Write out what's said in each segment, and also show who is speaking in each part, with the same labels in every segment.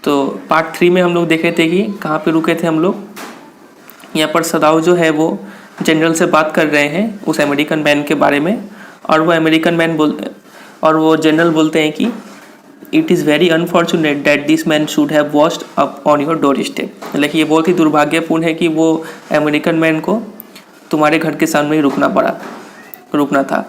Speaker 1: तो पार्ट 3 में हम लोग देखे थे कि कहाँ पे रुके थे हम लोग। यहाँ पर सदाव जो है वो जनरल से बात कर रहे हैं उस अमेरिकन मैन के बारे में, और वो जनरल बोलते हैं कि it is very unfortunate that this man should have watched up on your door step. मतलब कि ये बहुत ही दुर्भाग्यपूर्ण है कि वो अमेरिकन मैन को तुम्हारे घर के सामने ही रुकना था।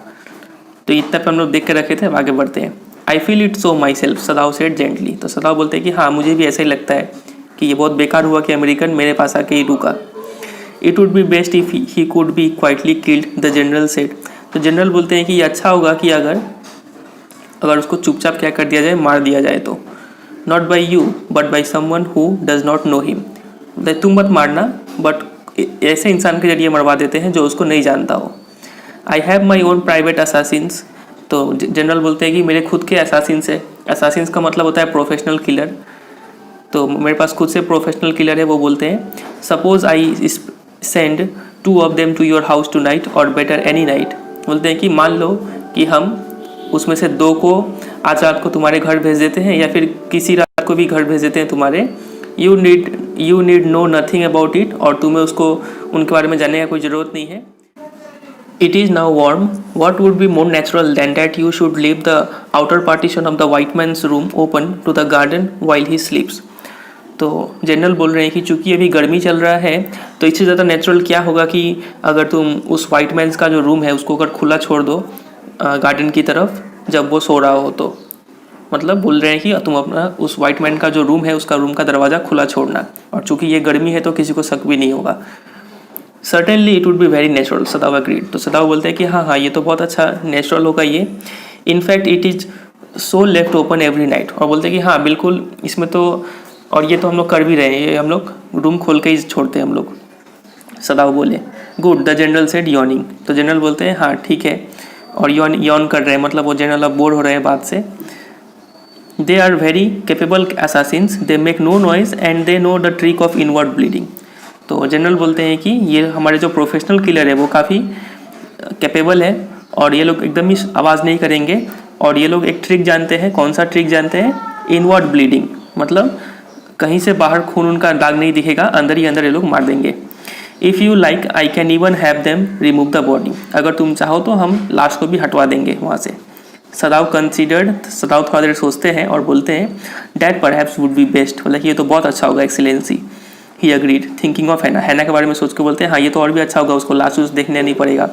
Speaker 1: तो इतना पे हम लोग देख के रखे थे। अब आगे बढ़ते हैं। I feel it so my self, सदाव said gently. तो सदाव बोलते हैं कि हाँ, मुझे भी ऐसा ही लगता है कि ये बहुत बेकार हुआ कि अमेरिकन मेरे पास आके ही रुका। It would be best if he could be quietly killed, the general said. तो जनरल बोलते हैं कि ये अच्छा होगा कि अगर उसको चुपचाप क्या कर दिया जाए, मार दिया जाए। तो not by you but by someone who does not know him. तुम मत मारना, बट ऐसे इंसान के जरिए मरवा देते हैं जो उसको नहीं जानता हो। I have my own private Assassin's. तो जनरल बोलते हैं कि मेरे खुद के असासिन्स है। असासिन्स का मतलब होता है प्रोफेशनल किलर। तो मेरे पास खुद से प्रोफेशनल किलर है। वो बोलते हैं suppose I send 2 of them to your house tonight or better any night। बोलते हैं कि मान लो कि हम उसमें से 2 को आज रात को तुम्हारे घर भेज देते हैं, या फिर किसी रात को भी घर भेज देते हैं तुम्हारे। You need know nothing about it, और तुम्हें उनके बारे में जानने का कोई ज़रूरत नहीं है। It is now warm, what would be more natural than that you should leave the outer partition of the white man's room open to the garden while he sleeps। तो जनरल बोल रहे हैं कि चूंकि अभी गर्मी चल रहा है, तो इससे ज़्यादा नेचुरल क्या होगा कि अगर तुम उस वाइट मैन्स का जो रूम है उसको अगर खुला छोड़ दो गार्डन की तरफ जब वो सो रहा हो। तो मतलब बोल रहे हैं कि तुम अपना उस वाइट मैन का जो रूम है उसका रूम का दरवाज़ा खुला छोड़ना, और चूंकि ये गर्मी है तो किसी को शक भी नहीं होगा। Certainly it would be very natural, सदाव agreed. तो सदाव बोलते हैं कि हाँ, ये तो बहुत अच्छा नेचुरल होगा ये। In fact it is so left open every night. और बोलते हैं कि हाँ बिल्कुल, इसमें तो और ये तो हम लोग कर भी रहे हैं, ये हम लोग रूम खोल के ही छोड़ते हैं हम लोग। सदाव बोले good, the general said yawning. तो जनरल बोलते हैं हाँ ठीक है, और यॉन कर रहे हैं, मतलब वो जनरल अब बोर हो रहे हैं बात से। They are very capable assassins, they make no noise and they know the trick of inward bleeding. तो जनरल बोलते हैं कि ये हमारे जो प्रोफेशनल किलर है वो काफ़ी कैपेबल है, और ये लोग एकदम ही आवाज़ नहीं करेंगे, और ये लोग एक ट्रिक जानते हैं। कौन सा ट्रिक जानते हैं? इनवर्ड ब्लीडिंग, मतलब कहीं से बाहर खून उनका दाग नहीं दिखेगा, अंदर ही अंदर ये लोग मार देंगे। If you like I can even have them remove the body. अगर तुम चाहो तो हम लाश को भी हटवा देंगे वहाँ से। सदाव कंसिडर्ड, सदाव थोड़ा देर सोचते हैं और बोलते हैं that perhaps would be best, मतलब ये तो बहुत अच्छा होगा excellency. He agreed, thinking of हैना के बारे में सोच के बोलते हैं हाँ ये तो और भी अच्छा होगा, उसको लाश देखने नहीं पड़ेगा।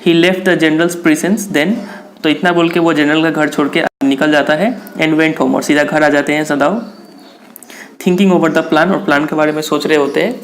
Speaker 1: He left the general's presence then. तो इतना बोल के वो जनरल का घर छोड़ के निकल जाता है। एंड वेंट होम, और सीधा घर आ जाते हैं Sadao. Thinking over the plan, और प्लान के बारे में सोच रहे होते हैं।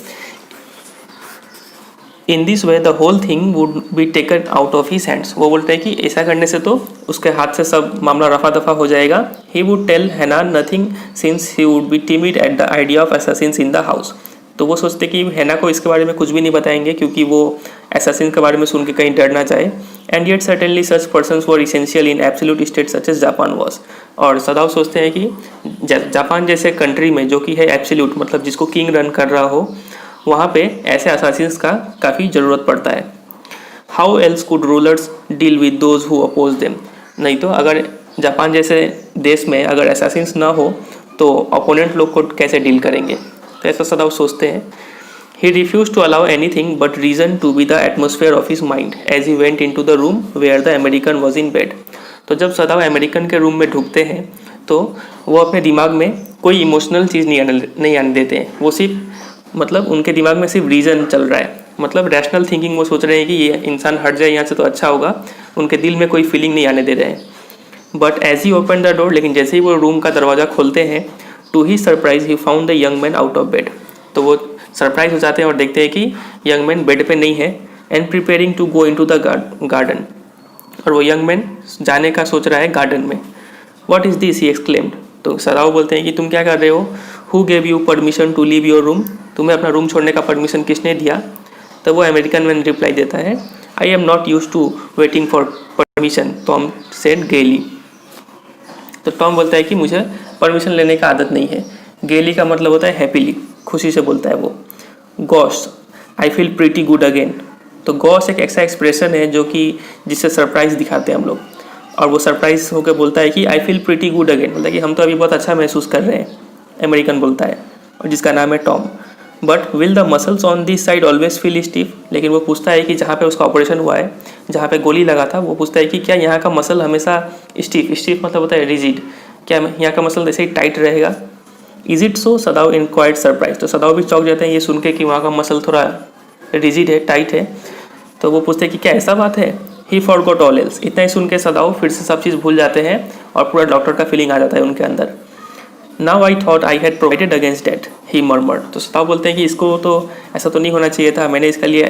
Speaker 1: In this way the whole thing would be taken out of his hands. वो बोलते हैं कि ऐसा करने से तो उसके हाथ से सब मामला रफा दफा हो जाएगा। ही वुड टेल हैना nothing since he would be timid at the idea of Assassin's in the house. तो वो सोचते कि हैना को इसके बारे में कुछ भी नहीं बताएंगे, क्योंकि वो असैसिन के बारे में सुन के कहीं डर ना जाए। And yet certainly such persons were essential in absolute state such as Japan was. और सदाव सोचते हैं कि जापान जैसे कंट्री में जो कि है एब्सोल्यूट, मतलब जिसको किंग रन कर रहा हो, वहाँ पे ऐसे असासिन्स का काफ़ी ज़रूरत पड़ता है। How else could rulers deal with those who oppose them. नहीं तो अगर जापान जैसे देश में अगर असासिन्स ना हो तो अपोनेंट लोग को कैसे डील करेंगे। तो ऐसा सदाव सोचते हैं। He refuse to allow anything but reason to be the atmosphere of his mind as he went into the room where the American was in bed. तो जब सदाव अमेरिकन के रूम में ढुकते हैं तो वो अपने दिमाग में कोई इमोशनल चीज़ नहीं आने देते हैं। वो सिर्फ मतलब उनके दिमाग में सिर्फ रीज़न चल रहा है, मतलब रैशनल थिंकिंग। वो सोच रहे हैं कि ये इंसान हट जाए यहाँ से तो अच्छा होगा, उनके दिल में कोई फीलिंग नहीं आने दे रहे हैं। But as he open the door, लेकिन जैसे ही वो रूम का दरवाज़ा खोलते हैं, to he surprise he found the young man out of bed. तो वो सरप्राइज हो जाते हैं और देखते हैं कि यंग मैन बेड पे नहीं है। And preparing to go into the garden, और वो यंग मैन जाने का सोच रहा है गार्डन में। What is this, he exclaimed. तो सदाव बोलते हैं कि तुम क्या कर रहे हो? Who gave you permission to leave your room. तुम्हें अपना रूम छोड़ने का परमिशन किसने दिया? तो वो अमेरिकन मैन रिप्लाई देता है I am not use to waiting for permission, Tom said gaily. तो टॉम बोलता है कि मुझे परमिशन लेने का आदत नहीं है। गेली का मतलब होता है हैप्पीली, खुशी से बोलता है वो। Gosh, I feel pretty good again. तो गॉश एक ऐसा एक्सप्रेशन है जो कि जिससे सरप्राइज दिखाते हैं हम लोग, और वो सरप्राइज होकर बोलता है कि I feel pretty good again, मतलब कि हम तो अभी बहुत अच्छा महसूस कर रहे हैं अमेरिकन बोलता है, और जिसका नाम है Tom. But will the muscles on this side always feel stiff, लेकिन वो पूछता है कि जहाँ पे उसका ऑपरेशन हुआ है, जहाँ पे गोली लगा था, वो पूछता है कि क्या यहाँ का मसल हमेशा स्टिफ मतलब होता है रिजिड, क्या यहाँ का मसल ऐसे ही टाइट रहेगा? Is it so? सदाव in quite surprise. तो सदाव भी चौंक जाते हैं ये सुन के कि वहाँ का मसल थोड़ा रिजिड है, टाइट है। तो वो पूछते हैं कि क्या ऐसा बात है? ही फॉरगॉट ऑल एल्स। इतना ही सुन के सदाव फिर से सब चीज़ भूल जाते हैं और पूरा डॉक्टर का फीलिंग आ जाता है उनके अंदर। Now I thought I had provided against that, he murmured. तो सदाव बोलते हैं कि इसको तो ऐसा तो नहीं होना चाहिए था, मैंने इसके लिए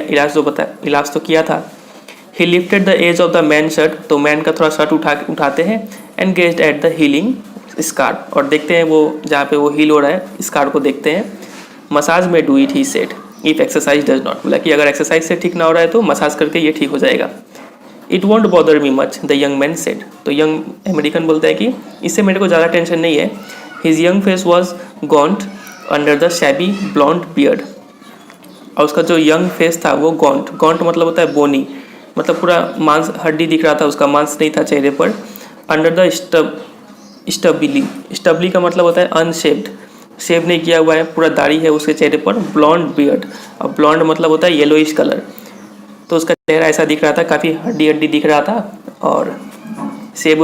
Speaker 1: इलाज तो किया था। He lifted the edge of the man shirt, तो मैन का थोड़ा शर्ट उठाते हैं, and gazed at the healing scar, और देखते हैं वो जहाँ पे वो हील हो रहा है स्कार को देखते हैं। मसाज में do it, he said, if exercise does not. बोला कि अगर एक्सरसाइज से ठीक ना हो रहा है तो मसाज करके ये ठीक हो जाएगा। It won't bother me much, the young man said. तो यंग अमेरिकन बोलता है कि इससे मेरे को ज़्यादा टेंशन नहीं है। His young face was gaunt under the shabby blond beard, और उसका जो यंग फेस था वो गॉन्ट मतलब होता है बोनी, मतलब पूरा मांस हड्डी दिख रहा था, उसका मांस नहीं था चेहरे पर। अंडर द स्टबली का मतलब होता है अनशेप्ड, शेव नहीं किया हुआ है, पूरा दाढ़ी है उसके चेहरे पर। ब्लॉन्ड बियर्ड, और ब्लॉन्ड मतलब होता है येलोइश कलर, तो उसका चेहरा ऐसा दिख रहा था, काफ़ी हड्डी दिख रहा था, और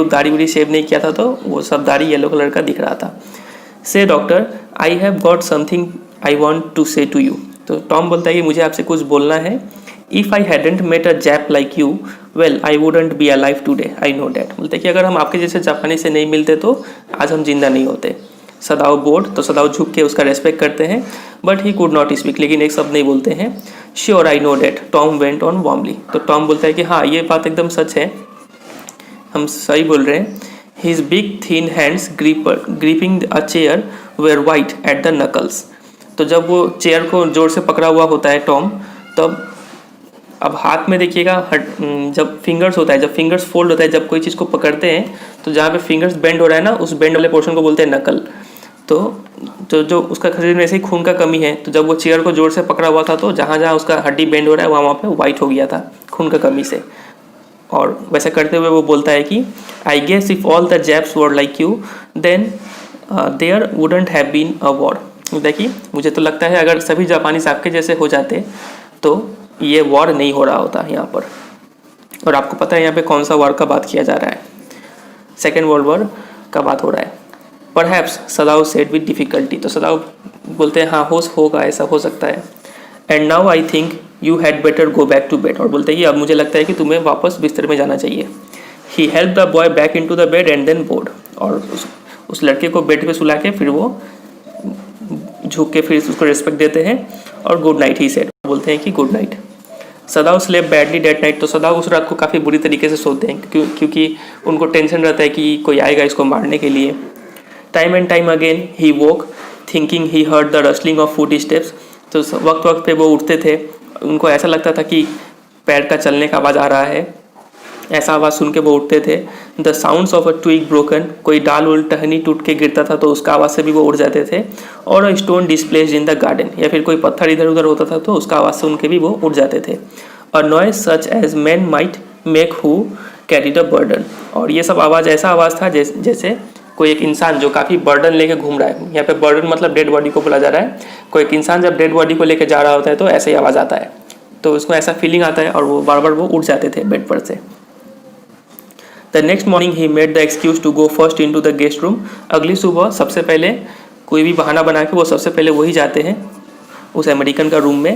Speaker 1: दाढ़ी उड़ी शेव नहीं किया था तो वो सब दाढ़ी येलो कलर का दिख रहा था। Say doctor, I have got something I want to say to you. तो टॉम बोलता है कि मुझे आपसे कुछ बोलना है। If I hadn't met a Jap like you, well I wouldn't be alive today, I know that. बोलते हैं कि अगर हम आपके जैसे जापानी से नहीं मिलते तो आज हम जिंदा नहीं होते। सदाव बोर्ड, तो सदाव झुक के उसका रेस्पेक्ट करते हैं, but he could not speak, लेकिन एक शब्द नहीं बोलते हैं। Sure I know that, Tom went on warmly. तो टॉम बोलता है कि हाँ ये बात एकदम सच है, हम सही बोल रहे हैं। His big thin hands gripping a chair wear white at the knuckles. तो जब वो चेयर को जोर से पकड़ा हुआ होता है टॉम, तब अब हाथ में देखिएगा जब फिंगर्स होता है, जब फिंगर्स फोल्ड होता है, जब कोई चीज़ को पकड़ते हैं तो जहाँ पे फिंगर्स बेंड हो रहा है ना, उस बेंड वाले पोर्शन को बोलते हैं नकल। तो जो उसका शरीर में ऐसे ही खून का कमी है, तो जब वो चेयर को जोर से पकड़ा हुआ था तो जहाँ जहाँ उसका हड्डी बेंड हो रहा है वहाँ पे वाइट हो गया था खून का कमी से। और वैसे करते हुए वो बोलता है कि I guess if all the Japs were like you then there wouldn't have been a war. देखिए मुझे तो लगता है अगर सभी जापानी आपके जैसे हो जाते तो ये वॉर नहीं हो रहा होता यहाँ पर। और आपको पता है यहाँ पे कौन सा वॉर का बात किया जा रहा है? सेकेंड वर्ल्ड वॉर का बात हो रहा है। Perhaps, सदाव said with difficulty. तो सदाव बोलते हैं हाँ होगा, ऐसा हो सकता है। And now I think you had better go back to bed. और बोलते हैं कि अब मुझे लगता है कि तुम्हें वापस बिस्तर में जाना चाहिए। He help the boy back into the bed and then board. और उस लड़के को बेड पे सुला के फिर वो झुक के फिर उसको रिस्पेक्ट देते हैं और गुड नाइट ही सेड, बोलते हैं कि good night. Sadao slept badly that night. तो सदाव उस रात को काफ़ी बुरी तरीके से सोते हैं क्योंकि उनको टेंशन रहता है कि कोई आएगा इसको मारने के लिए। Time and time again he woke thinking he heard the rustling of footsteps. तो वक्त पे वो उठते थे, उनको ऐसा लगता था कि पैर का चलने का आवाज़ आ रहा है, ऐसा आवाज़ सुन के वो उठते थे। The sounds of a twig broken, कोई डाल उल टहनी टूट के गिरता था तो उसका आवाज़ से भी वो उड़ जाते थे। और a stone displaced in the garden, या फिर कोई पत्थर इधर उधर होता था तो उसका आवाज़ सुन के भी वो उड़ जाते थे। A noise such as man might make who carried a burden. और ये सब आवाज़ ऐसा आवाज़ था जैसे कोई एक इंसान जो काफ़ी बर्डन लेके घूम रहा है। यहाँ पे बर्डन मतलब डेड बॉडी को बोला जा रहा है। कोई एक इंसान जब डेड बॉडी को लेके जा रहा होता है तो ऐसे ही आवाज़ आता है, तो उसको ऐसा फीलिंग आता है और वो बार बार वो उठ जाते थे बेड पर से। The next morning he made the excuse to go first into the guest room. अगली सुबह सबसे पहले कोई भी बहाना बना के वो सबसे पहले वही जाते हैं उस अमेरिकन का रूम में।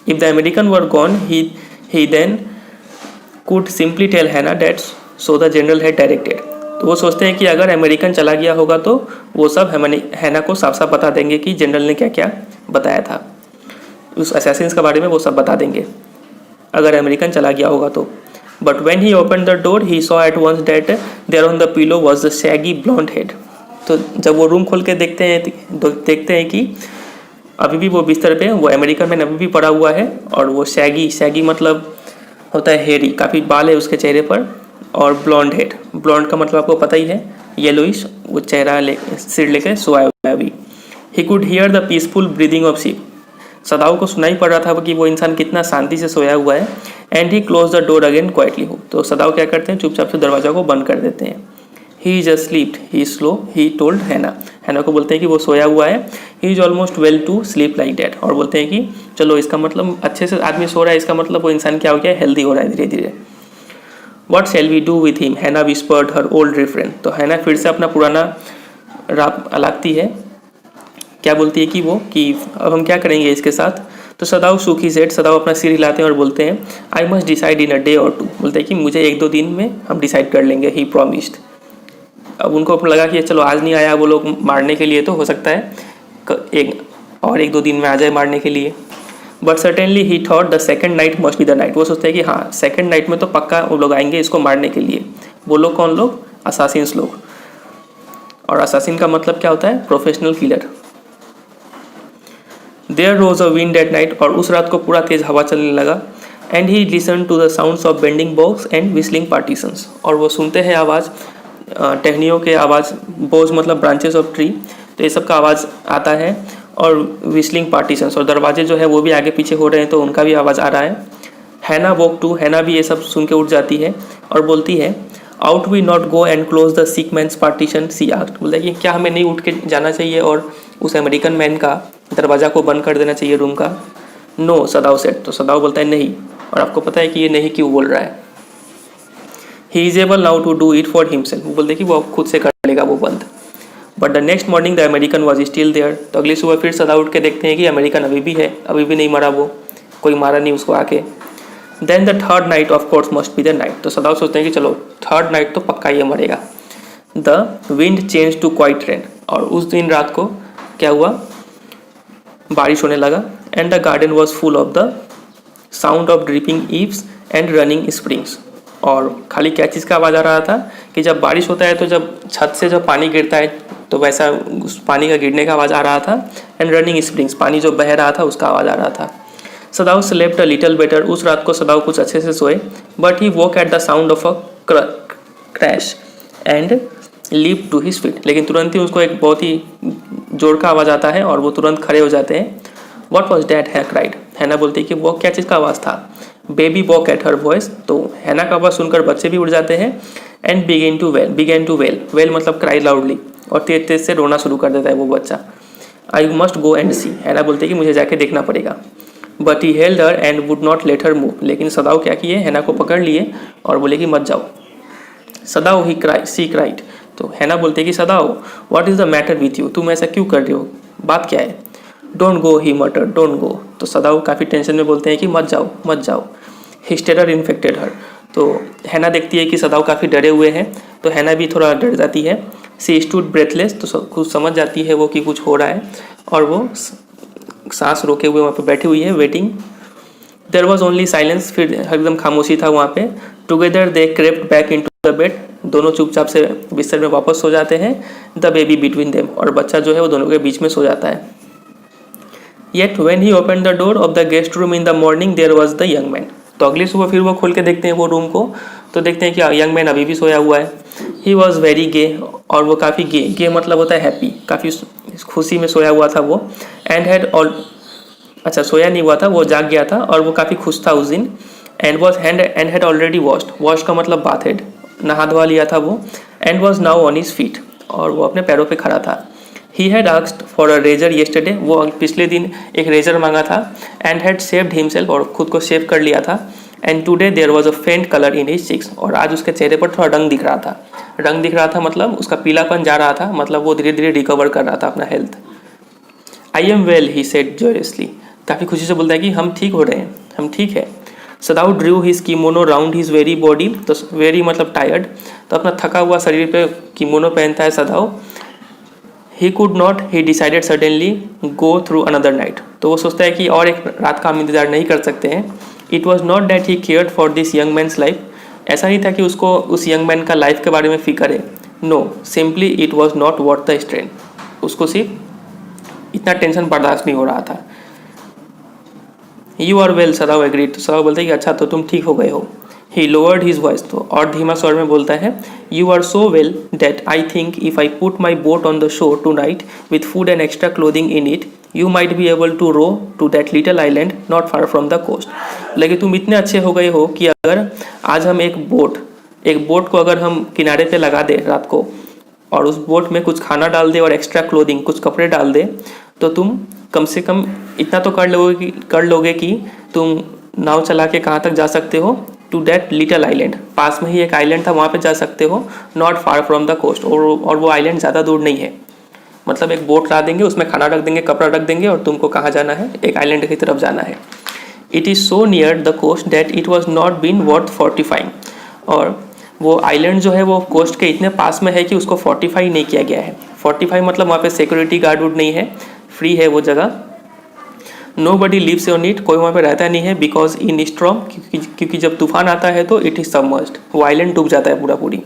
Speaker 1: If the American were gone he then could simply tell Hana that so the general had directed. तो वो सोचते हैं कि अगर अमेरिकन चला गया होगा तो वो सब हैना को साफ साफ बता देंगे कि जनरल ने क्या क्या बताया था, उस असैसिन्स के बारे में वो सब बता देंगे अगर अमेरिकन चला गया होगा तो। But when he open the door he saw at once that there on the pillow was the shaggy blond head. तो जब वो रूम खोल के देखते हैं कि अभी भी वो बिस्तर पे वो अमेरिकन मैन अभी भी पड़ा हुआ है, और वो शैगी मतलब होता है हेरी, काफ़ी बाल है उसके चेहरे पर, और ब्लॉन्ड हेड, ब्लॉन्ड का मतलब आपको पता ही है येलोइश, वो चेहरा सिर लेके सोया हुआ है अभी। He could hear the peaceful breathing of sheep. सदाव को सुनाई पड़ रहा था कि वो इंसान कितना शांति से सोया हुआ है। And he close the door again quietly. हो तो सदाव क्या करते हैं, चुपचाप से दरवाजा को बंद कर देते हैं। He is asleep, he is slow, he told हैना। हैना को बोलते हैं कि वो सोया हुआ है। He is almost well to sleep like that, और बोलते हैं कि चलो इसका मतलब अच्छे से आदमी सो रहा है, इसका मतलब वो इंसान क्या हो गया है, हेल्दी हो रहा है धीरे धीरे। What shall we do with him, Hana whispered her old refrain. तो हैना फिर से अपना पुराना राप अलागती है, क्या बोलती है कि वो कि अब हम क्या करेंगे इसके साथ। तो सदाव सुख ही सेट, सदाव अपना सिर हिलाते हैं और बोलते हैं I must decide in a day और टू, बोलते हैं कि मुझे 1-2 दिन में हम डिसाइड कर लेंगे, ही प्रॉमिस्ड। अब उनको लगा कि चलो आज नहीं आया वो लोग मारने के लिए, तो हो सकता है एक दो दिन में आ जाए मारने के लिए। But certainly he thought the second night must be the night, वो सोचते हैं कि हाँ सेकेंड नाइट में तो पक्का वो लोग आएंगे इसको मारने के लिए। वो लोग कौन लोग, असासिन्स लोग। और असासिन का मतलब क्या होता है, professional killer. There rose a wind at night, और उस रात को पूरा तेज हवा चलने लगा। And he listen to the sounds of bending box and whistling partitions, और वो सुनते हैं आवाज़ टहनियों के आवाज़, बोज मतलब ब्रांचेस ऑफ ट्री, तो ये सब का आवाज़ आता है। और विस्लिंग पार्टीशंस, और दरवाजे जो है वो भी आगे पीछे हो रहे हैं तो उनका भी आवाज़ आ रहा है। हैना वॉक टू, हैना भी ये सब सुन के उठ जाती है और बोलती है ought we not go and close the sick man's partition, she asked, बोलता है कि क्या हमें नहीं उठ के जाना चाहिए और उस अमेरिकन मैन का दरवाज़ा को बंद कर देना चाहिए रूम का। नो, सदाव सेट, तो सदाव बोलता है नहीं। और आपको पता है कि ये नहीं क्यों बोल रहा है। He is able now to do it for himself, वो बोलते हैं कि वो खुद से कर लेगा वो बंद। But the next morning the American was still there, तो अगली सुबह फिर सदा उठ के देखते हैं कि अमेरिकन अभी भी है, अभी भी नहीं मरा, वो कोई मारा नहीं उसको आके। Then the third night of course must be the night, तो सदाव सोचते हैं कि चलो थर्ड नाइट तो पक्का ये मरेगा। The wind change to quiet rain, और उस दिन रात को क्या हुआ, बारिश होने लगा। And the garden was full of the sound of dripping eaves and running springs, और खाली क्या चीज़ का आवाज़ आ रहा था कि जब बारिश होता है तो जब छत से जब पानी गिरता है तो वैसा उस पानी का गिरने का आवाज़ आ रहा था। एंड रनिंग स्प्रिंग्स, पानी जो बह रहा था उसका आवाज़ आ रहा था। Sadao slept a little better, उस रात को सदाव कुछ अच्छे से सोए। But he woke at the sound of a crash and leap to his feet, लेकिन तुरंत ही उसको एक बहुत ही जोर का आवाज़ आता है और वो तुरंत खड़े हो जाते हैं। वॉट वॉज डैट, है क्राइड, हैना बोलती है कि वो क्या चीज़ का आवाज़ था। Baby walk at her voice, तो हैना का आवाज़ सुनकर बच्चे भी उठ जाते हैं। And began to wail, wail मतलब क्राई लाउडली, और तेज तेज से रोना शुरू कर देता है वो बच्चा। आई मस्ट गो एंड सी, हैना बोलते हैं कि मुझे जाके देखना पड़ेगा। But he held her and would not let her move, लेकिन सदाव क्या किए, हैना को पकड़ लिए और बोले कि मत जाओ। सदाव सी क्राइड, तो हैना बोलते हैं कि सदाव what is the matter with you, तुम ऐसा क्यों कर रहे हो, बात क्या है। डोंट गो, ही मटर, डोंट गो, तो सदाव काफ़ी टेंशन में बोलते हैं कि मत जाओ मत जाओ। हिज टेरर इन्फेक्टेड हर, तो हैना देखती है कि सदाव काफ़ी डरे हुए हैं, तो हैना भी थोड़ा डर जाती है। सी स्टूड ब्रेथलेस, तो खुद समझ जाती है वो कि कुछ हो रहा है, और वो सांस रोके हुए वहाँ पे बैठी हुई है waiting. There was only silence, फिर एकदम खामोशी था वहाँ पे। Together they crept back into the bed, दोनों चुपचाप से बिस्तर में वापस सो जाते हैं। द बेबी बिटवीन देम, और बच्चा जो है वो दोनों के बीच में सो जाता है। Yet when he open the door of the guest room in the morning there was the young man, तो अगली सुबह फिर वो खोल के देखते हैं वो रूम को, तो देखते हैं कि यंग मैन अभी भी सोया हुआ है। ही वॉज वेरी गे, और वो काफ़ी गे मतलब होता है हैप्पी, काफ़ी खुशी में सोया हुआ था वो। एंड हैड ऑल, अच्छा सोया नहीं हुआ था, वो जाग गया था और वो काफ़ी खुश था उस दिन। And was and had already wash का मतलब बाथ हेड, नहा धोवा लिया था वो। And was now on his feet, और वो अपने पैरों पे खड़ा था। He had asked for a razor yesterday, वो पिछले दिन एक रेजर मांगा था। एंड हैड शेव्ड हिमसेल्फ, और खुद को शेव कर लिया था। And today there was a faint colour in his chicks, और आज उसके चेहरे पर थोड़ा रंग दिख रहा था, मतलब उसका पीलापन जा रहा था, मतलब वो धीरे धीरे रिकवर कर रहा था अपना health. I am well, he said joyously, काफ़ी खुशी से बोलता है कि हम ठीक हो रहे हैं, हम ठीक है। Sadao drew his kimono round his weary body, तो वेरी मतलब टायर्ड, तो अपना थका हुआ शरीर पे कीमोनो पहनता है Sadao. He could not, he decided suddenly go through another night, तो वो सोचता है कि और एक रात का हम इंतजार नहीं कर सकते हैं। It was not that he cared for this young man's life, ऐसा नहीं था कि उसको उस यंग मैन का लाइफ के बारे में फिक्र है। No, simply it was not worth the strain, उसको सिर्फ इतना टेंशन बर्दाश्त नहीं हो रहा था। You are well, Sadao agreed, तो सदाव बोलते हैं कि अच्छा तो तुम ठीक हो गए हो। ही लोअर्ड हिज वॉइस, तो और धीमा स्वर में बोलता है, you are so well that I think if I put my boat on the shore tonight with food and extra clothing in it you might be able to row to that little island not far from the coast. लेकिन तुम इतने अच्छे हो गए हो कि अगर आज हम एक बोट एक बोट को अगर हम किनारे पे लगा दे रात को और उस बोट में कुछ खाना डाल दे और एक्स्ट्रा क्लोथिंग कुछ कपड़े डाल दे तो तुम कम से कम इतना तो कर लोगे कि तुम नाव चला के कहाँ तक जा सकते हो, टू दैट लिटल आइलैंड। पास में ही एक आइलैंड था, वहाँ पे जा सकते हो, not far from the coast. और वो आइलैंड ज़्यादा दूर नहीं है, मतलब एक बोट ला देंगे, उसमें खाना रख देंगे, कपड़ा रख देंगे और तुमको कहाँ जाना है, एक आइलैंड की तरफ जाना है। It is so near the coast that it was not been worth fortifying. और वो आइलैंड जो है वो कोस्ट के इतने पास में है कि उसको फोर्टिफाई नहीं किया गया है। फोर्टिफाई मतलब वहाँ पे सिक्योरिटी गार्ड वुड नहीं है, फ्री है वो जगह। Nobody lives on it, कोई वहाँ पे रहता नहीं है, बिकॉज इन स्ट्रॉम, क्योंकि जब तूफान आता है तो इट इज़ सबमर्ज्ड, वो आइलैंड डूब जाता है पूरा पूरी।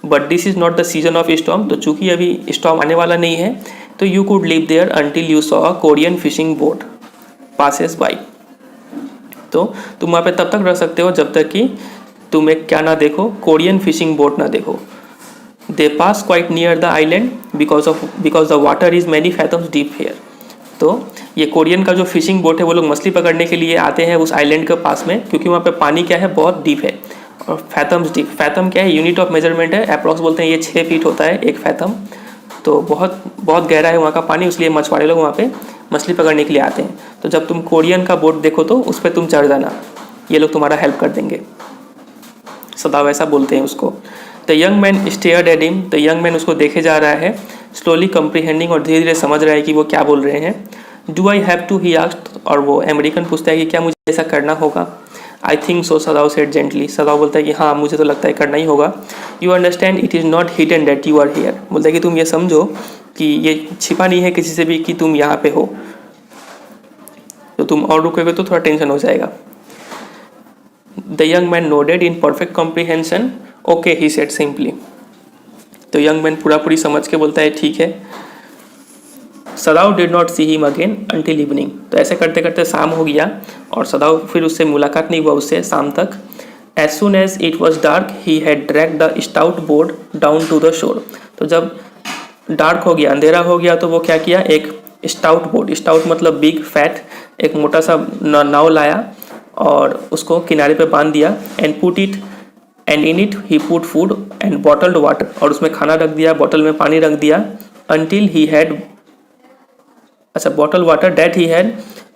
Speaker 1: But this is not the season of storm, तो चूंकि अभी स्टॉर्म आने वाला नहीं है तो you could live there until you saw a Korean fishing boat passes by. तो तुम वहाँ पे तब तक रह सकते हो जब तक कि तुम एक क्या ना देखो, कोरियन फिशिंग बोट ना देखो। They pass quite near the island because the water is many fathoms deep here. तो ये कोरियन का जो फिशिंग बोट है वो लोग मछली पकड़ने के लिए आते हैं उस आइलैंड के पास में, क्योंकि वहाँ पे पानी क्या है, बहुत डीप है। और फैथम्स डीप, फैथम क्या है, यूनिट ऑफ मेजरमेंट है, अप्रॉक्स बोलते हैं ये 6 फीट होता है एक फैथम। तो बहुत बहुत गहरा है वहाँ का पानी, इसलिए मछुआरे लोग वहाँ पे मछली पकड़ने के लिए आते हैं। तो जब तुम कोरियन का बोट देखो तो उस पर तुम चढ़ जाना, ये लोग तुम्हारा हेल्प कर देंगे। सदाव ऐसा बोलते हैं उसको। The young man stared at him, the young man उसको देखे जा रहा है, स्लोली कंप्रीहेंडिंग, और धीरे धीरे समझ रहा है कि वो क्या बोल रहे हैं। Do I have to, he asked, और वो अमेरिकन पूछता है कि क्या मुझे ऐसा करना होगा। I think so, सदाव said gently, सदाव बोलता है कि हाँ मुझे तो लगता है करना ही होगा। You understand it is not hidden that you are here, बोलता है कि तुम ये समझो कि ये छिपा नहीं है किसी से भी कि तुम यहाँ पे हो, तो तुम और रुकोगे तो थोड़ा टेंशन हो जाएगा। The young man nodded in perfect comprehension, okay he said simply. तो यंग मैन पूरा पूरी समझ के बोलता है ठीक है। सदाव did not see him again until evening, तो ऐसे करते करते शाम हो गया और सदाव फिर उससे मुलाकात नहीं हुआ उससे शाम तक। As soon as it was dark he had drag the stout board down to the shore. तो जब डार्क हो गया, अंधेरा हो गया, तो वो क्या किया, एक स्टाउट बोर्ड, स्टाउट मतलब बिग फैट, एक मोटा सा नाव लाया और उसको किनारे पे बांध दिया। And put it and in it he put food and bottled water, और उसमें खाना रख दिया, बोतल में पानी रख दिया। अंटिल ही हैड, अच्छा bottle water that he had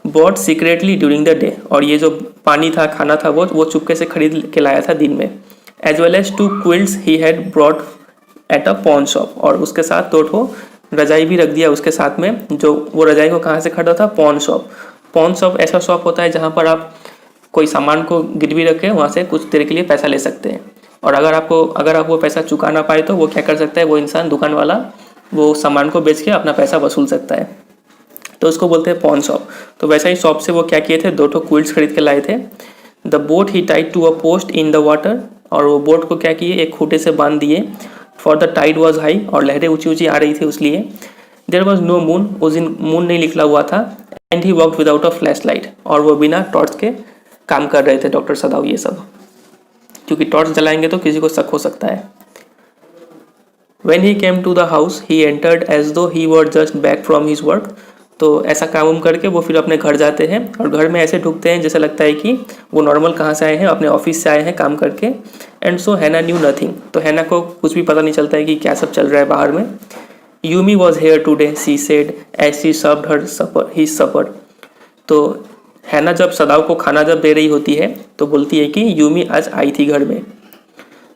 Speaker 1: bought secretly during the day, और ये जो पानी था खाना था वो चुपके से खरीद के लाया था दिन में। As well as 2 quilts he had brought at a pawn shop, और उसके साथ 2 ठो रजाई भी रख दिया उसके साथ में। जो वो रजाई को कहाँ से खरीदा था, पॉन शॉप। पॉन शॉप ऐसा शॉप होता है जहाँ पर आप कोई सामान को गिरवी रख के वहाँ से कुछ देर के लिए पैसा ले सकते हैं, और अगर आप वो पैसा चुका ना पाए तो वो क्या कर सकता है, वो इंसान दुकान वाला वो सामान को बेच के अपना पैसा वसूल सकता है, तो उसको बोलते हैं पॉन शॉप। तो वैसा ही शॉप से वो क्या किए थे, 2 ठो क्विल्ट्स खरीद के लाए थे। The boat he tied to a post in the water, और वो बोट को क्या किए, एक खूटे से बांध दिए। For the tide was high, और लहरें ऊंची ऊंची आ रही थी उसलिए। देयर वॉज नो मून, उस दिन मून नहीं निकला हुआ था। And he walked without a flashlight, और वो बिना टॉर्च के काम कर रहे थे डॉक्टर सदाव ये सब, क्योंकि टॉर्च जलाएंगे तो किसी को शक हो सकता है। When he came to the house, he entered as though he were just back from his work. तो ऐसा काम करके वो फिर अपने घर जाते हैं, और घर में ऐसे ढुकते हैं जैसे लगता है कि वो नॉर्मल कहाँ से आए हैं, अपने ऑफिस से आए हैं काम करके। एंड सो हैना न्यू नथिंग, तो हैना को कुछ भी पता नहीं चलता है कि क्या सब चल रहा है बाहर में। Yumi was here today, she said as she served her supper his supper. तो हैना जब सदाव को खाना जब दे रही होती है तो बोलती है कि यूमी आज आई थी घर में।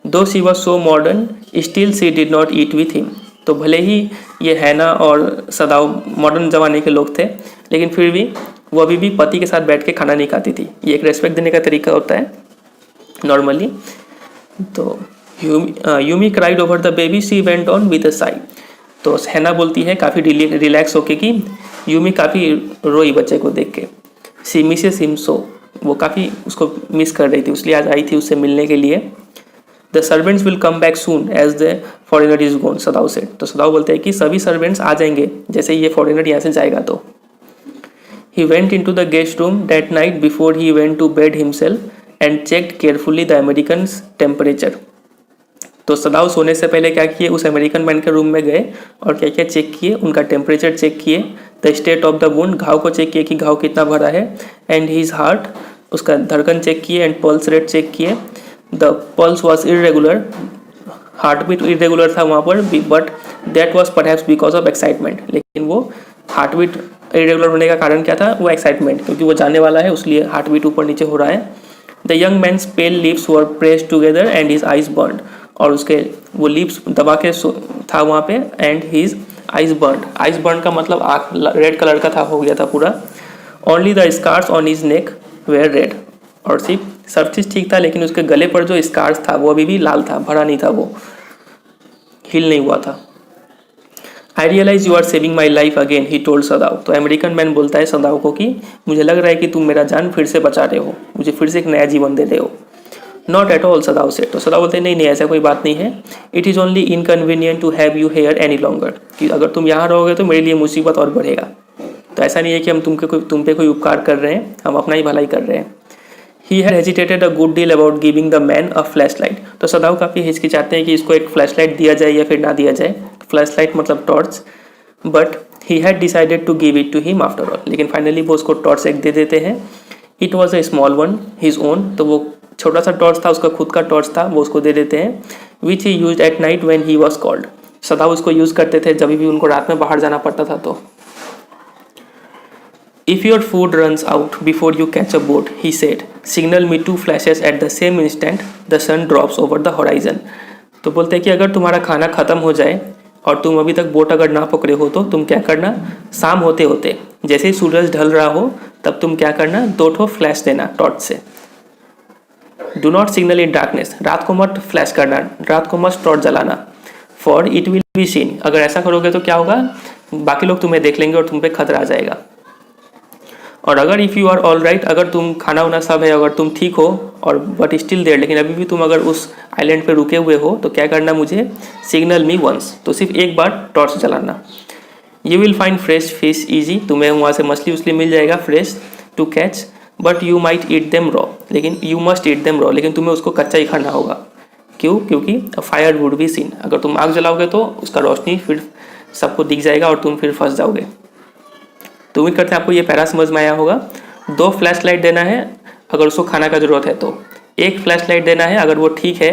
Speaker 1: Though she was so modern still she did not eat with him, तो भले ही ये हैना और सदाव मॉडर्न ज़माने के लोग थे, लेकिन फिर भी वो अभी भी पति के साथ बैठ के खाना नहीं खाती थी। ये एक रेस्पेक्ट देने का तरीका होता है नॉर्मली। तो Yumi cried over the baby, she went on with a Sai. तो हैना बोलती है काफ़ी रिलैक्स होके कि यूमी काफ़ी रोई बच्चे को देख के। सी मिसेस हिम सो, वो काफ़ी उसको मिस कर रही थी, इसलिए आज आई थी उससे मिलने के लिए। The servants will come back soon as the foreigner is gone, Sadao said. तो सदाव बोलते हैं कि सभी सर्वेंट्स आ जाएंगे जैसे ये फॉरेनर यहाँ से जाएगा। तो he went into the guest room that night before he went to bed himself and checked carefully the American temperature. तो सदाव सोने से पहले क्या किए, उस अमेरिकन मैन के रूम में गए और क्या क्या चेक किए, उनका टेम्परेचर चेक किए, the state of the wound, घाव को चेक किए कि घाव कितना भरा है, एंड हीज हार्ट, उसका धड़कन चेक किए, एंड पल्स रेट चेक किए, the pulse was irregular, heart beat irregular था वहाँ पर, but that was perhaps because of excitement. लेकिन वो हार्ट बीट इरेगुलर होने का कारण क्या था? वो एक्साइटमेंट, क्योंकि वो जाने वाला है उसलिए हार्ट बीट ऊपर नीचे हो रहा है। The young man's pale lips were pressed together and his eyes burned, और उसके वो लिप्स दबा के था वहाँ पे, and his eyes burned. Eyes burn का मतलब आँख रेड कलर का था, हो गया था पूरा। Only the scars on his neck were red, और सिर्फ सब चीज़ ठीक था लेकिन उसके गले पर जो स्कार्स था वो अभी भी लाल था, भरा नहीं था, वो हील नहीं हुआ था। I realize you are saving my life again, he told Sadao. तो अमेरिकन मैन बोलता है सदाव को कि मुझे लग रहा है कि तुम मेरा जान फिर से बचा रहे हो, मुझे फिर से एक नया जीवन दे रहे हो। नॉट एट ऑल, सदाव से। तो सदाव बोलते हैं नहीं नहीं, ऐसा कोई बात नहीं है। It is only inconvenient to have you here any longer, कि अगर तुम यहाँ रहोगे तो मेरे लिए मुसीबत और बढ़ेगा। तो ऐसा नहीं है कि हम तुम पे कोई उपकार कर रहे हैं, हम अपना ही भलाई कर रहे हैं। He had hesitated a good deal about giving the man a flash light. तो सदाव काफ़ी हिचकिचाते हैं कि इसको एक फ्लैश लाइट दिया जाए या फिर ना दिया जाए। फ्लैश लाइट मतलब torch, but he had decided to give it to him after all. लेकिन फाइनली वो उसको टॉर्च एक दे देते हैं। It was a small one, his own. तो वो छोटा सा टॉर्च था, उसका खुद का टॉर्च था, वो उसको दे देते हैं। Which he use at night when he was cold. Sadao उसको यूज़ करते थे जब भी उनको रात में बाहर जाना पड़ता था। तो If your food runs out before you catch a boat, he said, signal me 2 flashes at the same instant the sun drops over the horizon. तो बोलते हैं कि अगर तुम्हारा खाना ख़त्म हो जाए और तुम अभी तक बोट अगर ना पकड़े हो तो तुम क्या करना, शाम होते होते जैसे ही सूरज ढल रहा हो तब तुम क्या करना, 2 ठो फ्लैश देना टॉर्च से। Do not signal in darkness, रात को मत फ्लैश करना, रात को मत टॉर्च जलाना। For it will be seen, अगर ऐसा करोगे तो क्या होगा, बाकी लोग तुम्हें देख लेंगे और तुम पे खतरा आ जाएगा। और अगर if you are all right, अगर तुम खाना वाना सब है, अगर तुम ठीक हो और बट स्टिल देयर, लेकिन अभी भी तुम अगर उस आइलैंड पे रुके हुए हो तो क्या करना, मुझे सिग्नल मी वंस, तो सिर्फ एक बार टॉर्च जलाना। You will find fresh fish easy, तुम्हें वहाँ से मछली उछली मिल जाएगा fresh to catch, but you might eat them raw, लेकिन you must eat them raw, लेकिन तुम्हें उसको कच्चा ही खाना होगा। क्यों? क्योंकि फायर वुड बी सीन, अगर तुम आग जलाओगे तो उसका रोशनी फिर सबको दिख जाएगा और तुम फिर फंस जाओगे। तो उम्मीद करते हैं आपको ये पैरा समझ में आया होगा। 2 फ्लैश लाइट देना है अगर उसको खाना का ज़रूरत है तो, 1 फ्लैश लाइट देना है अगर वो ठीक है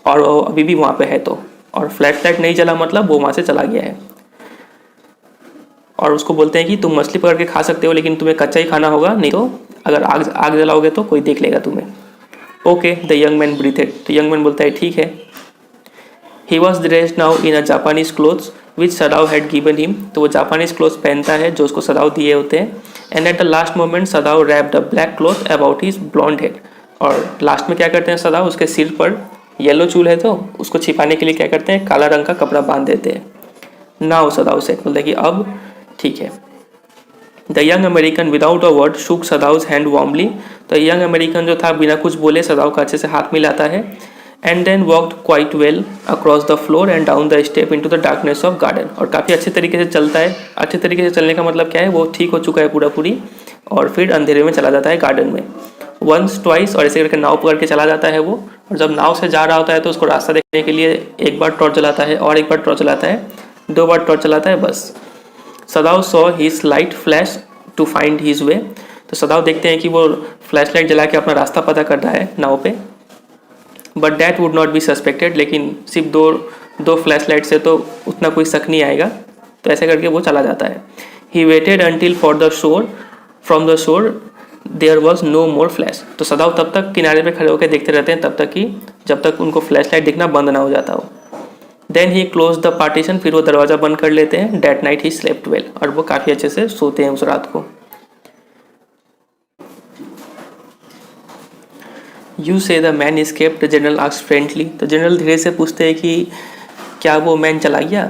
Speaker 1: और अभी भी वहाँ पे है तो, और फ्लैश लाइट नहीं जला मतलब वो वहाँ से चला गया है। और उसको बोलते हैं कि तुम मछली पकड़ के खा सकते हो लेकिन तुम्हें कच्चा ही खाना होगा, नहीं तो अगर आग जलाओगे तो कोई देख लेगा तुम्हें। Okay, the young man ब्रीथेड। तो यंग मैन बोलता है ठीक है। He was dressed now in a Japanese clothes which Sadao had given him. तो वो जापानीज क्लोथ्स पहनता है जो उसको सदाव दिए होते हैं। And at the last moment Sadao wrapped a black cloth about his blond head. और लास्ट में क्या करते हैं सदाव, उसके सिर पर येलो चूल है तो उसको छिपाने के लिए क्या करते हैं, काला रंग का कपड़ा बांध देते हैं। नाउ सदाव से बोलते हैं कि अब ठीक है। The young American without a word shook Sadao's hand warmly. तो यंग अमेरिकन जो था बिना कुछ बोले सदाव का अच्छे से हाथ मिलाता है। And then walked quite well across the floor and down the step into the darkness of garden. और काफ़ी अच्छे तरीके से चलता है। अच्छे तरीके से चलने का मतलब क्या है, वो ठीक हो चुका है पूरा पूरी, और फिर अंधेरे में चला जाता है गार्डन में। वंस ट्वाइस, और ऐसे करके नाव पकड़ के चला जाता है वो। और जब नाव से जा रहा होता है तो उसको रास्ता देखने के लिए एक बार टॉर्च जलाता है और एक बार टॉर्च जलाता है, 2 बार टॉर्च जलाता है बस। Sadao saw his light flash to find his way. तो सदाव देखते हैं कि वो फ्लैश लाइट जला के अपना रास्ता पता कर रहा है नाव पे। But that would not be suspected, लेकिन सिर्फ दो फ्लैश लाइट से तो उतना कोई शक नहीं आएगा। तो ऐसे करके वो चला जाता है। He waited until for the shore, from the shore there was no more flash. तो सदाव तब तक किनारे पे खड़े होकर देखते रहते हैं तब तक कि जब तक उनको फ्लैश लाइट दिखना बंद ना हो जाता हो। Then he close the partition, फिर वो दरवाज़ा बंद कर लेते हैं। That night he slept well, और वो काफ़ी अच्छे से सोते हैं उस रात को। You say the man escaped, general asked friendly. तो जनरल धीरे से पूछते हैं कि क्या वो मैन चला गया।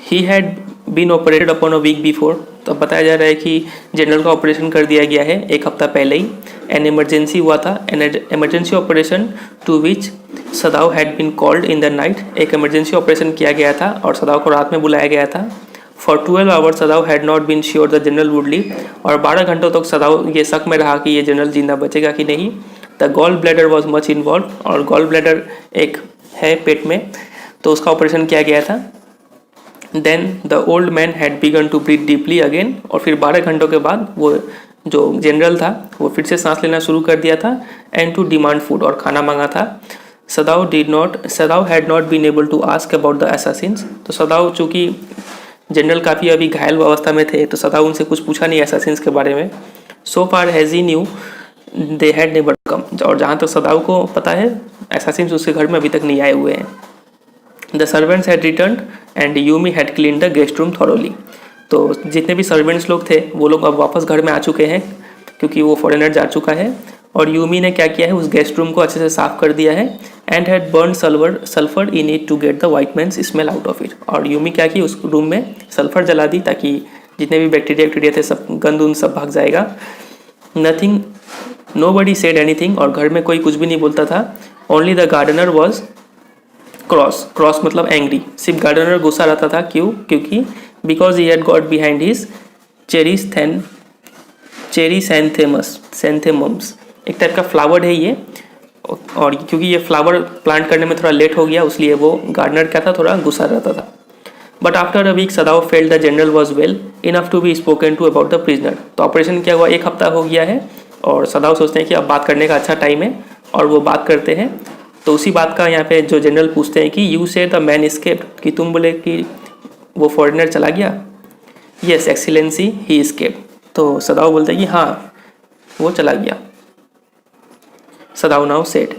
Speaker 1: He had been operated upon a week before. तो बताया जा रहा है कि जनरल का ऑपरेशन कर दिया गया है 1 हफ्ता पहले ही। एन इमरजेंसी हुआ था, an emergency operation to which Sadao had been called in the night. एक इमरजेंसी ऑपरेशन किया गया था और सदाव को रात में बुलाया गया था। For 12 hours Sadao had not been sure the general would leave. और 12 घंटों तक सदाव ये शक में रहा कि ये जनरल जिंदा बचेगा कि नहीं। The gall bladder was much involve, और गॉल ब्लैडर एक है पेट में, तो उसका ऑपरेशन किया गया था। Then the old man had begun to breathe deeply again. और फिर 12 घंटों के बाद वो जो जनरल था वो फिर से सांस लेना शुरू कर दिया था। एंड टू डिमांड फूड, और खाना मांगा था। Sadao had not been able to ask about the assassins. तो सदाव चूँकि जनरल काफ़ी अभी घायल अवस्था में थे, तो सदाव उनसे कुछ पूछा नहीं असैसिन्स के बारे में। So far as he knew they had never come, और जहाँ तक सदाव को पता है असैसिन्स उसके घर में अभी तक नहीं आए हुए हैं। The servants had return and Yumi had clean the guest room thoroughly. तो जितने भी सर्वेंट्स लोग थे वो लोग अब वापस घर में आ चुके हैं, क्योंकि वो फॉरेनर जा चुका है। और यूमी ने क्या किया है, उस गेस्ट रूम को अच्छे से साफ कर दिया है। And had burn sulphur in it to get the white man smell out of it. और यूमी क्या की, उस रूम में सल्फर जला दी ताकि जितने भी बैक्टीरिया थे सब गंद उन सब भाग जाएगा। नथिंग, नोबडी सेड एनीथिंग, और घर में कोई कुछ भी नहीं बोलता था। Only the gardener was cross मतलब एंग्री। सिर्फ गार्डनर गुस्सा रहता था, क्यों? क्योंकि because he had got behind his chrysanthemums, एक टाइप का फ्लावर है ये, और क्योंकि ये फ्लावर प्लांट करने में थोड़ा लेट हो गया, इसलिए वो गार्डनर क्या था, थोड़ा गुस्सा रहता था। But after a week Sadao felt the general was well enough to be spoken to about the prisoner. तो ऑपरेशन क्या हुआ, 1 हफ्ता हो गया है, और सदाव सोचते हैं कि अब बात करने का अच्छा टाइम है, और वो बात करते हैं। तो उसी बात का यहाँ पे जो जनरल पूछते हैं कि you say the man escaped, कि तुम बोले कि वो फॉरेनर चला गया। येस एक्सीलेंसी ही एस्केप्ड। तो सदाव बोलते हैं कि हाँ वो चला गया। सदाव now said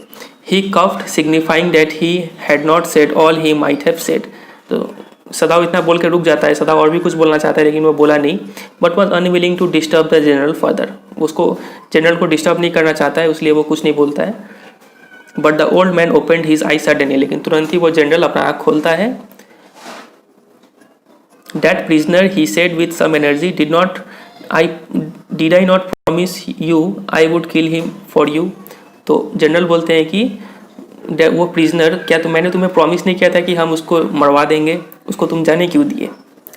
Speaker 1: he cuffed signifying that he had not said all he might have said. तो सदाव इतना बोल के रुक जाता है। सदाव और भी कुछ बोलना चाहता है लेकिन वो बोला नहीं। But was unwilling to disturb the general further, उसको जनरल को डिस्टर्ब नहीं करना चाहता है, इसलिए वो कुछ नहीं बोलता है। But the old man opened his eye suddenly, लेकिन तुरंत ही वो जनरल अपना आँख खोलता है। That prisoner he said with some energy did I not promise you I would kill him for you. तो जनरल बोलते हैं कि वो प्रिजनर, क्या मैंने तुम्हें प्रॉमिस नहीं किया था कि हम उसको मरवा देंगे, उसको तुम जाने क्यों दिए,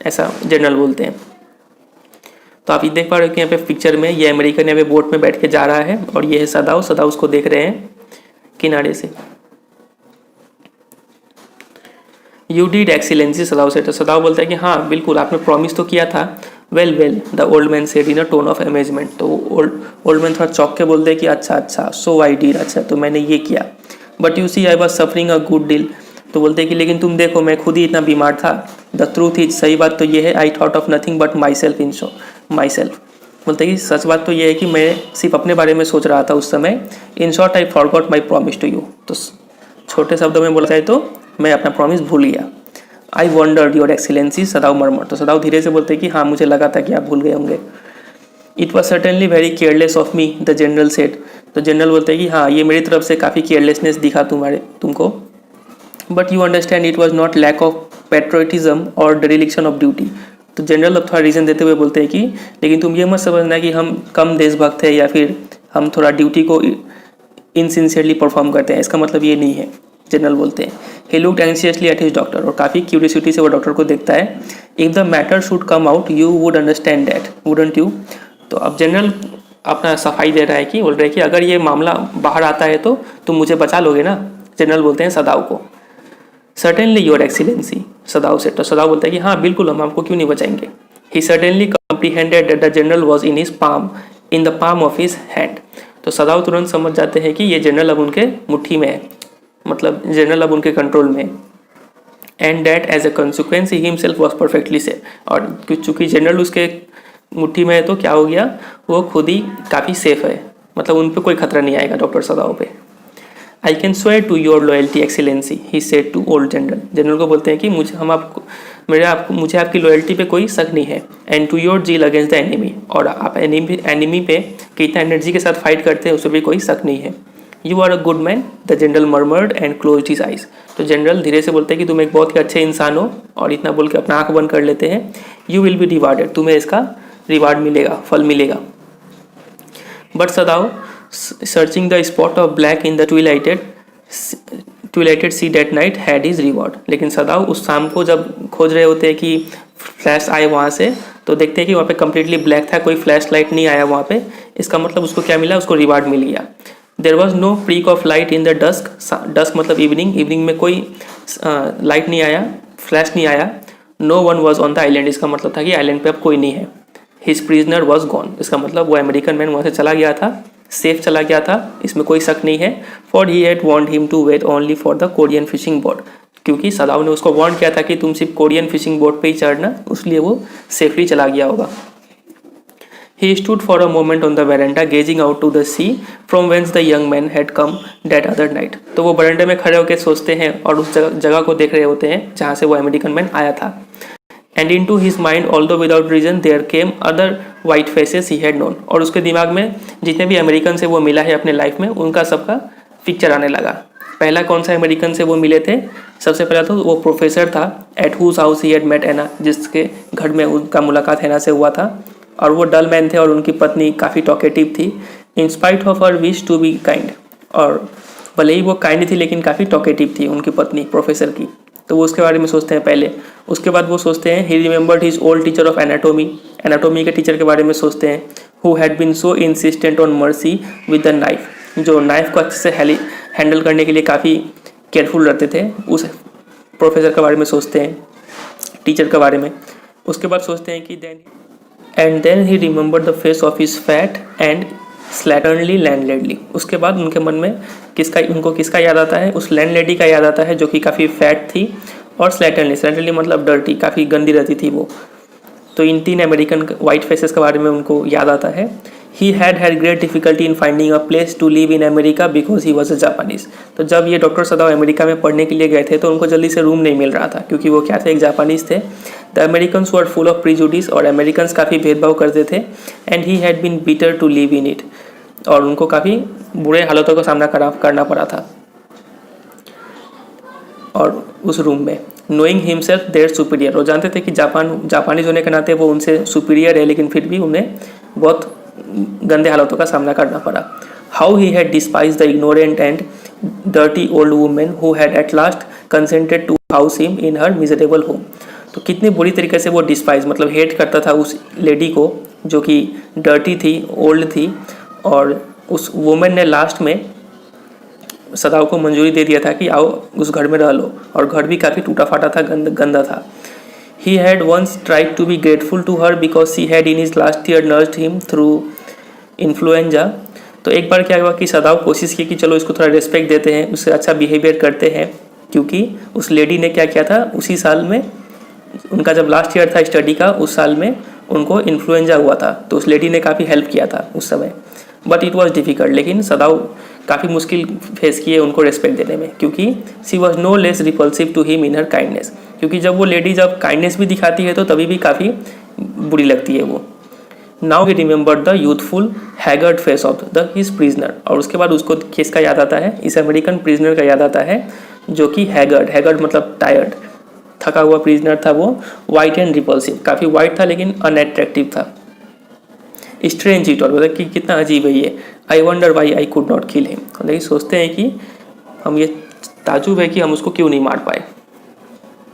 Speaker 1: ऐसा जनरल बोलते हैं। तो आप ये देख पा रहे हो कि यहाँ पे पिक्चर में ये अमेरिकन यहाँ पे बोट में बैठ के जा रहा है, और ये है सदाव उसको देख रहे हैं किनारे से। यू डिड एक्सीलेंसी, सदाव से। तो सदाव बोलता है कि हाँ बिल्कुल आपने प्रॉमिस तो किया था। Well the old man said in a tone of amazement. तो ओल्ड मैन थोड़ा चौंक के बोलते हैं कि अच्छा सो आई डिड, अच्छा तो मैंने ये किया। But you see I was suffering a good deal. तो बोलते हैं कि लेकिन तुम देखो मैं खुद ही इतना बीमार था। द ट्रूथ इज, सही बात तो ये है, I thought of nothing but my self. बोलते हैं कि सच बात तो ये है कि मैं सिर्फ अपने बारे में सोच रहा था उस समय। In short I forgot my promise to you. तो छोटे शब्दों में बोला जाए तो मैं अपना प्रॉमिस भूल गया। I wondered your excellency, Sadao murmured. तो सदाव धीरे से बोलते हैं कि हाँ मुझे लगा था कि आप भूल गए होंगे। It was certainly very careless of me, the general said. तो जनरल बोलते हैं कि हाँ ये मेरी तरफ से काफ़ी केयरलेसनेस दिखा तुमको। But you understand it was not lack of patriotism और डिरेलिक्शन ऑफ ड्यूटी। तो जनरल अब थोड़ा रीज़न देते हुए बोलते हैं कि लेकिन तुम ये मत समझना कि हम कम देशभक्त हैं या फिर हम थोड़ा ड्यूटी को इनसिंसियरली परफॉर्म करते हैं, इसका मतलब ये नहीं है। जनरल बोलते हैं he looked anxiously at his doctor, और काफ़ी क्यूरियोसिटी से वो डॉक्टर को देखता है। If the matter should come out you would understand that wouldn't you. तो अब जनरल अपना सफाई दे रहा है कि बोल रहे हैं कि अगर ये मामला बाहर आता है तो तुम मुझे बचा लोगे ना। जनरल बोलते हैं सदाव को सर्टेनली योर एक्सीलेंसी, सदाव से। तो सदाव बोलता है कि हाँ बिल्कुल हम आपको क्यों नहीं बचाएंगे। He certainly comprehended that the general was in the palm of his hand. तो सदाव तुरंत समझ जाते हैं कि ये जनरल अब उनके मुट्ठी में है, मतलब जनरल अब उनके कंट्रोल में। And that as a consequence he himself was perfectly safe. और चूँकि जनरल उसके मुट्ठी में है तो क्या हो गया, वो खुद ही काफ़ी सेफ है, मतलब उन पर कोई खतरा नहीं आएगा डॉक्टर सदाव पे। I can swear to your loyalty excellency, he said to old general. General को बोलते हैं कि मुझे आपकी लॉयल्टी पे कोई शक नहीं है। And to your zeal against the enemy, और आप एनिमी पे कितना एनर्जी के साथ फाइट करते हैं उस पर भी कोई शक नहीं है। You are a good man, the general murmured and closed his eyes. तो जनरल धीरे से बोलते हैं कि तुम एक बहुत ही अच्छे इंसान हो, और इतना बोल के अपना आँख बंद कर लेते हैं। यू विल बी रिवार्डेड, तुम्हें इसका रिवार्ड मिलेगा, फल मिलेगा। But Sadao searching the spot of black in the twilighted sea that night had his reward. लेकिन सदाव उस शाम को जब खोज रहे होते हैं कि फ्लैश आए वहाँ से, तो देखते हैं कि वहाँ पे कम्प्लीटली ब्लैक था, कोई फ्लैश लाइट नहीं आया वहाँ पे। इसका मतलब उसको क्या मिला, उसको रिवार्ड मिल गया। There was no prick of light in the dusk मतलब इवनिंग में कोई लाइट नहीं आया, फ्लैश नहीं आया। No one was on the island, इसका मतलब था कि आइलैंड पे अब कोई नहीं है। हिज प्रिजनर वॉज गॉन, इसका मतलब वो अमेरिकन मैन वहाँ से चला गया था, सेफ चला गया था, इसमें कोई शक नहीं है। For he had warned him to wait only for the Korean fishing boat, क्योंकि सदाव ने उसको वार्न किया था कि तुम सिर्फ कोरियन फिशिंग बोट पे ही चढ़ना, इसलिए वो सेफली चला गया होगा। He stood for a moment on the veranda gazing out to the sea from whence the young man had come that other night। तो वो बरंडे में खड़े होकर सोचते हैं और उस जगह को देख रहे होते हैं जहाँ से वो अमेरिकन मैन आया था। And into his mind, although without reason, there came other white faces he had known। और उसके दिमाग में जितने भी अमेरिकन से वो मिला है अपने लाइफ में, उनका सबका पिक्चर आने लगा। पहला कौन सा अमेरिकन से वो मिले थे? सबसे पहला तो वो प्रोफेसर था, at whose house he had met Anna, जिसके घर में उनका मुलाकात एना से हुआ था। और वो डल मैन थे और उनकी पत्नी काफ़ी टॉकेटिव थी, in spite of her wish to be kind. और भले ही वो काइंड थी लेकिन काफ़ी टॉकेटिव थी उनकी पत्नी प्रोफेसर की। तो वो उसके बारे में सोचते हैं पहले। उसके बाद वो सोचते हैं he remembered his old teacher of anatomy, anatomy के टीचर के बारे में सोचते हैं, who had been so insistent on mercy with the knife, जो नाइफ को अच्छे से हैंडल करने के लिए काफ़ी केयरफुल रहते थे। उस प्रोफेसर के बारे में सोचते हैं, टीचर के बारे में। उसके बाद सोचते हैं कि then he remembered the face of his fat and slatternly landlady. उसके बाद उनके मन में उनको किसका याद आता है? उस लैंडलेडी का याद आता है जो कि काफ़ी फैट थी और स्लैटर्नली मतलब डर्टी, काफ़ी गंदी रहती थी वो। तो इन 3 अमेरिकन वाइट फेसेस के बारे में उनको याद आता है। He had great difficulty in finding a place to live in America because he was a Japanese. तो जब ये डॉक्टर सदाव अमेरिका में पढ़ने के लिए गए थे तो उनको जल्दी से रूम नहीं मिल रहा था, क्योंकि वो क्या थे? एक जापानीज थे। The Americans were full of prejudice, और अमेरिकन्स काफ़ी भेदभाव करते थे। And he had been bitter to live in it, और उनको काफ़ी बुरे हालातों का सामना करना पड़ा था और उस रूम में। नोइंग हिमसेल्फ देयर सुपीरियर, वो जानते थे कि जापानीज होने के नाते वो उनसे सुपीरियर है, लेकिन फिर भी उन्हें बहुत गंदे हालातों का सामना करना पड़ा। How he had despise the ignorant and dirty old women who had at last consented to house him in her miserable home. तो कितनी बुरी तरीके से वो डिस्पाइज मतलब हेट करता था उस लेडी को जो कि डर्टी थी, ओल्ड थी, और उस वुमेन ने लास्ट में सदाव को मंजूरी दे दिया था कि आओ उस घर में रह लो, और घर भी काफ़ी टूटा फाटा था, गंदा था। He had once tried to be grateful to her because she had in his last year nursed him through influenza। तो एक बार क्या हुआ कि सदाव कोशिश की कि चलो इसको थोड़ा रिस्पेक्ट देते हैं, उससे अच्छा बिहेवियर करते हैं, क्योंकि उस लेडी ने क्या किया था उसी साल में, उनका जब लास्ट ईयर था स्टडी का, उस साल में उनको इन्फ्लुएंजा हुआ था। तो उस लेडी ने काफ़ी हेल्प किया था उस समय, बट इट वॉज डिफ़िकल्ट। लेकिन सदाव काफ़ी मुश्किल फेस किए उनको रेस्पेक्ट देने में, क्योंकि she was no less repulsive to him in her kindness. क्योंकि जब वो लेडी जब काइंडनेस भी दिखाती है तो तभी भी काफ़ी बुरी लगती है वो। Now he remembered the youthful haggard face of the his prisoner, और उसके बाद उसको किसका याद आता है? इस अमेरिकन प्रिजनर का याद आता है जो कि हैगर्ड मतलब टायर्ड, थका हुआ प्रिजनर था वो। वाइट एंड रिपल्सिव, काफ़ी वाइट था लेकिन अनअट्रैक्टिव था। स्ट्रेंज इट, और मतलब कि कितना अजीब है ये। I wonder why I could not kill him, लेकिन सोचते हैं कि हम ये ताजुब है कि हम उसको क्यों नहीं मार पाए।